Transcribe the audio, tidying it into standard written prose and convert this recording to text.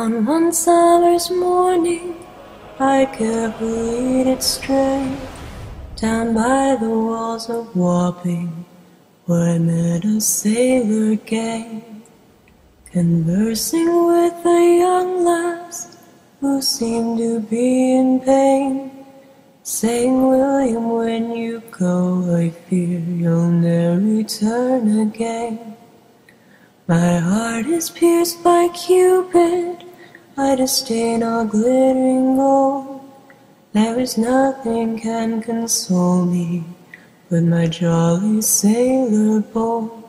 On one summer's morning, I carefully did stray down by the walls of Wapping, where I met a sailor gay, conversing with a young lass who seemed to be in pain, saying, "William, when you go, I fear you'll ne'er return again. My heart is pierced by Cupid, I disdain all glittering gold. There is nothing can console me but my jolly sailor bold."